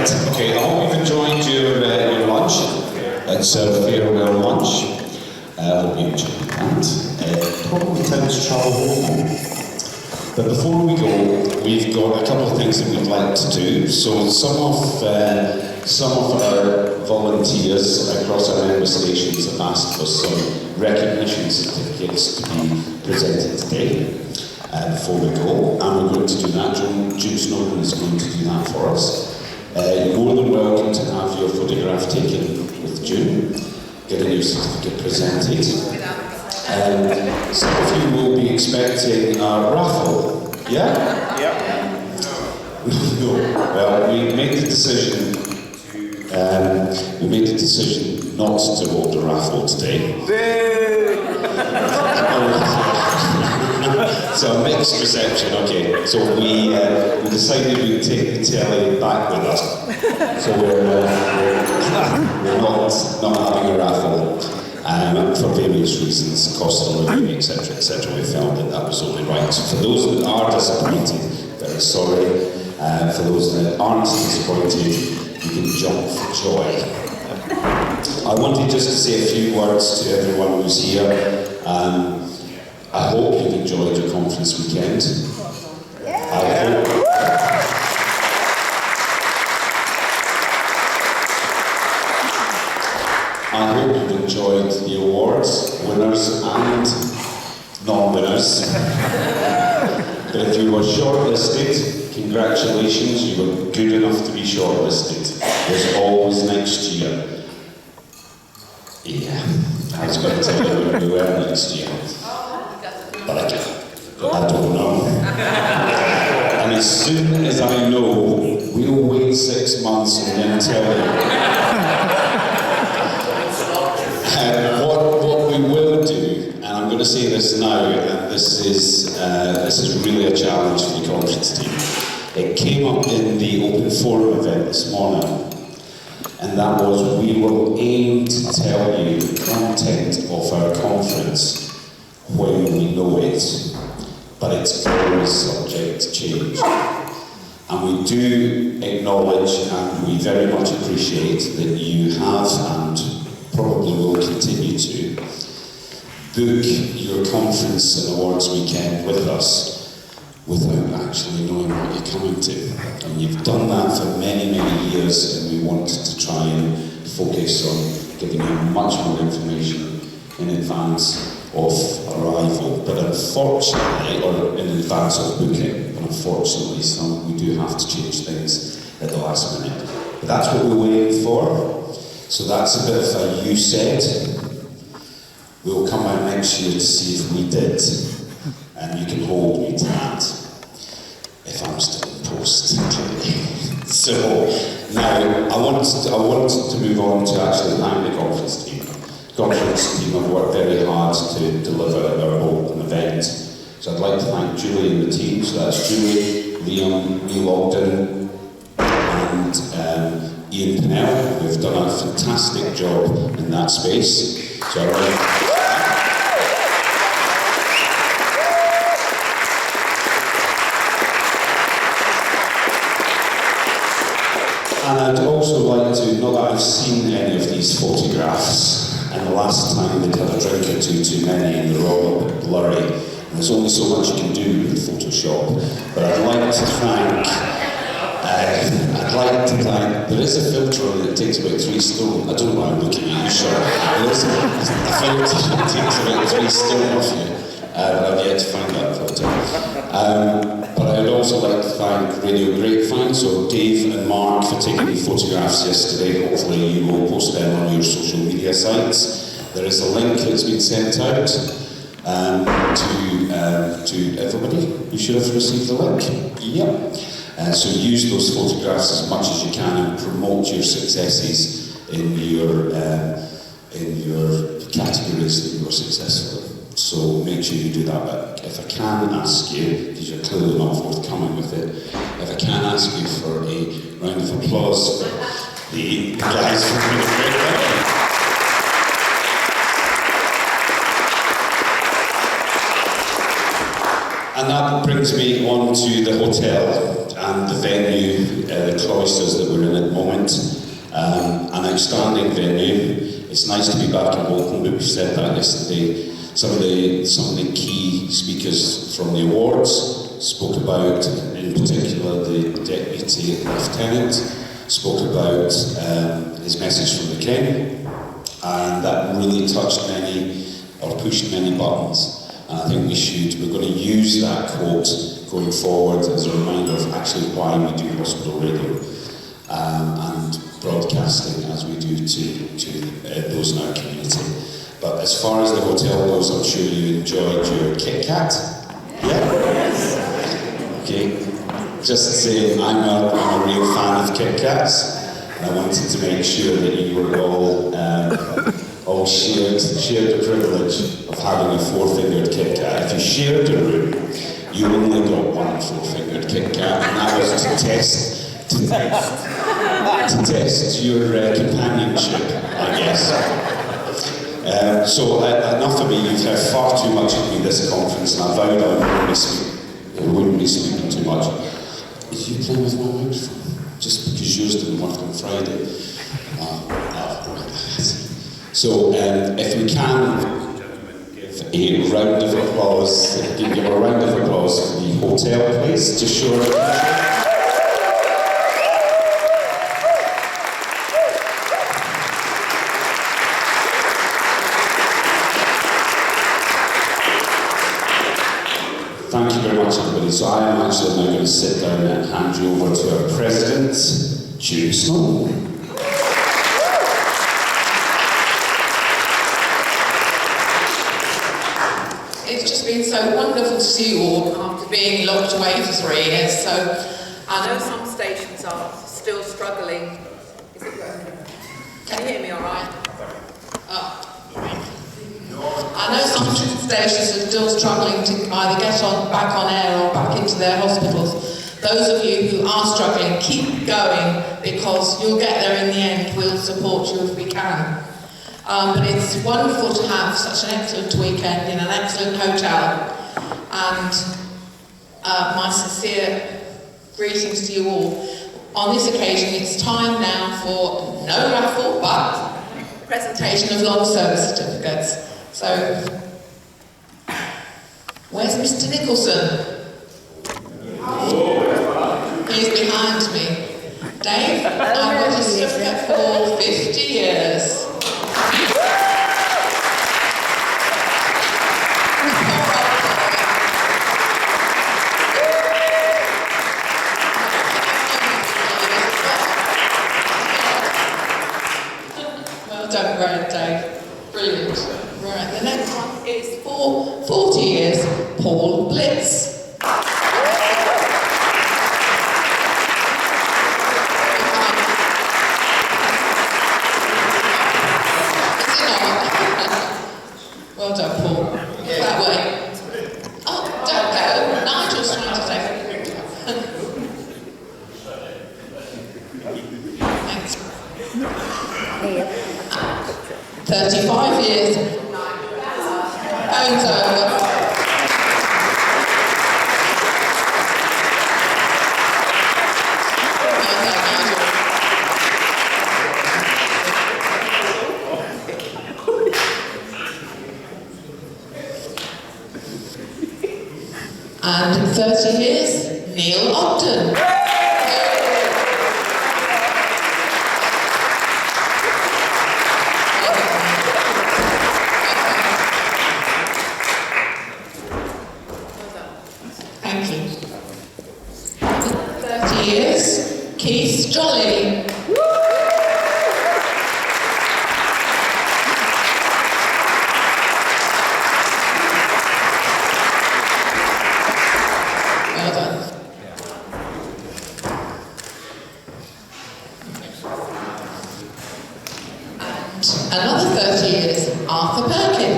Right, okay, I hope you've enjoyed your lunch. It's a farewell lunch. I hope you enjoyed that. Probably time to travel home. But before we go, we've got a couple of things that we'd like to do. So some of our volunteers across our member stations have asked for some recognition certificates to be presented today before we go, and we're going to do that. June Snowden is going to do that for us. You're more than welcome to have your photograph taken with June, getting your certificate presented. Some of you will be expecting a raffle, yeah? Yep. No. Well, we made the decision not to hold a raffle today. So a mixed reception, okay. So we decided we'd take the telly back with us. So we're not having a raffle for various reasons, cost of living, etc., etc. We found that was only right. So for those that are disappointed, very sorry. For those that aren't disappointed, you can jump for joy. I wanted just to say a few words to everyone who's here. I hope you've enjoyed your conference weekend. I hope you've enjoyed the awards, winners and non-winners. But if you were shortlisted, congratulations, you were good enough to be shortlisted. There's always next year. Yeah, I was going to tell you where we were next year. But I don't know. And as soon as I know, we'll wait 6 months and then tell you. What we will do, and I'm going to say this now, and this is really a challenge for the conference team. It came up in the open forum event this morning, and that was we will aim to tell you the content of our conference when we know it, but it's always subject to change. And we do acknowledge and we very much appreciate that you have and probably will continue to book your conference and awards weekend with us without actually knowing what you're coming to. And you've done that for many, many years, and we wanted to try and focus on giving you much more information in advance of arrival, but unfortunately, or in advance of booking, but unfortunately we do have to change things at the last minute. But that's what we're waiting for, so that's a bit of a you said. We'll come out next year to see if we did, and you can hold me to that, if I'm still in post, clearly. So, now, I want to move on to actually thank the conference team. Conference team have worked very hard to deliver our open event. So I'd like to thank Julie and the team. So that's Julie, Liam, Neil Ogden, and Ian Pennell, who've done a fantastic job in that space. So I'd like and I'd also like to, not that I've seen any of these photographs, and the last time they'd had a drink or too many and they're all a bit blurry. And there's only so much you can do with Photoshop. But I'd like to thank, there is a filter on it that takes about 3 stone. I don't know why I'm looking at you, sure. There is a filter that takes about 3 stone off you. But I've yet to find that filter. But I would also like to thank Radio Grapevine, so Dave and Mark for taking the photographs yesterday. Hopefully you will post them on your social media sites. There is a link that's been sent out to everybody. You should have received the link. Yep. So use those photographs as much as you can and promote your successes in your categories that you are successful in. So make sure you do that. But if I can ask you, because you're clearly not forthcoming with it, if I can ask you for a round of applause for the guys from Radio Grapevine. And that brings me on to the hotel. and the venue, the Cloisters that we're in at the moment, an outstanding venue. It's nice to be back in Bolton, but we said that yesterday. Some of the key speakers from the awards spoke about, in particular, the Deputy Lieutenant, spoke about his message from the King, and that really touched many, or pushed many buttons. And I think we're going to use that quote going forward as a reminder of actually why we do hospital radio and broadcasting as we do to those in our community. But as far as the hotel goes, I'm sure you enjoyed your Kit Kat. Yeah? Okay. Just to say, I'm a real fan of Kit Kats. And I wanted to make sure that you were all shared the privilege of having a four-fingered Kit Kat. If you shared a room, you only got one four-fingered Kit Kat, and that was to test your companionship, I guess. So enough of me. You've heard far too much of me this conference, and I vowed I wouldn't be speaking too much. Is you playing with my microphone? Just because yours didn't work on Friday. So if we can give a round of applause, for the hotel, please, to show. Thank you very much, everybody. So I am actually now going to sit down and hand you over to our President, Judy Snow. It's just been so wonderful to see you all after being locked away for 3 years. So I know some stations are still struggling. Is it working? Can you hear me all right? Oh. I know some stations are still struggling to either get back on air or back into their hospitals. Those of you who are struggling, keep going, because you'll get there in the end. We'll support you if we can. But it's wonderful to have such an excellent weekend in an excellent hotel. And my sincere greetings to you all. On this occasion, it's time now for no raffle, but presentation of long service certificates. So, where's Mr. Nicholson? He's behind me. Dave, I've got a certificate for 50 years. Well done, Graham, Dave. Brilliant. Right, the next one is for 40 years, Paul Blitz. Well done, Paul. That way. Oh, don't go. Nigel's trying to take it. Thanks. 35 years. Phone's over. And 30 years, Neil Ogden. Thank you. 30 years, Keith Jolly. Well done. And another 30 years, Arthur Perkin.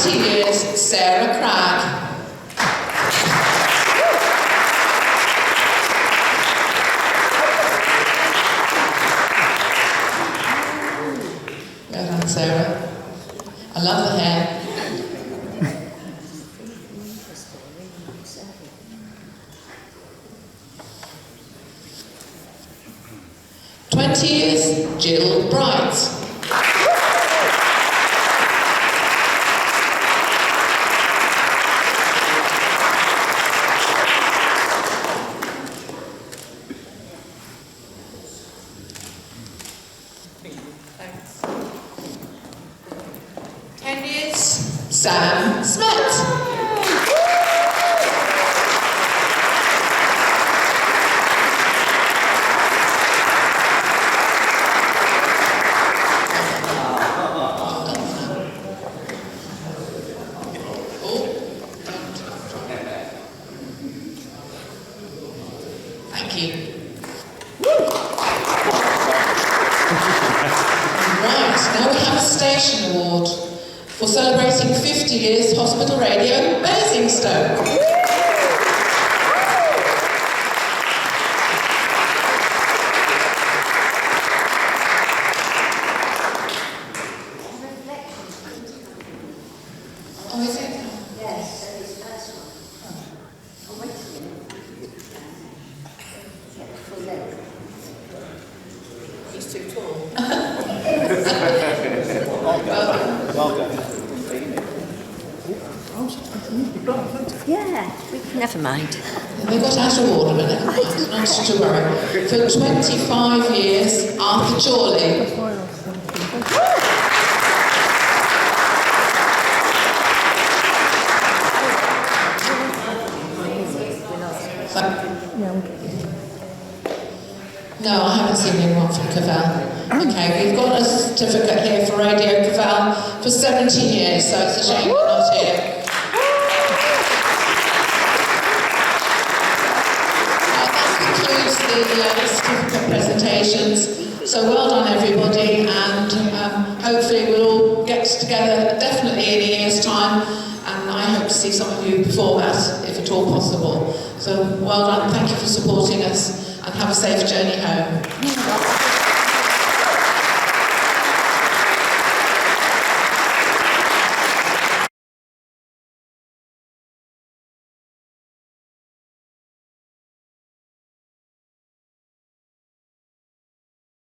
20 years, Sarah Cragg. Well done, Sarah. I love the hair. Years, Jill Bright. Thanks. 10 years, Sam Smet. Thank you. Right, now we have a station award for celebrating 50 years Hospital Radio Basingstoke. Oh, is it? Yes, that is personal. Oh, wait a minute. Full length. He's too tall. Well done. Yeah, never mind. They got out of order, but not to worry. For 25 years, Arthur Chorley. No, I haven't seen anyone from Cavell. Okay, we've got a certificate here for Radio Cavell for 17 years, so it's a shame you're not here. That concludes the certificate presentations. So well done, everybody, and hopefully we'll all get together definitely in a year's time, and I hope to see some of you before that, if at all possible. So well done, thank you for supporting us, and have a safe journey home.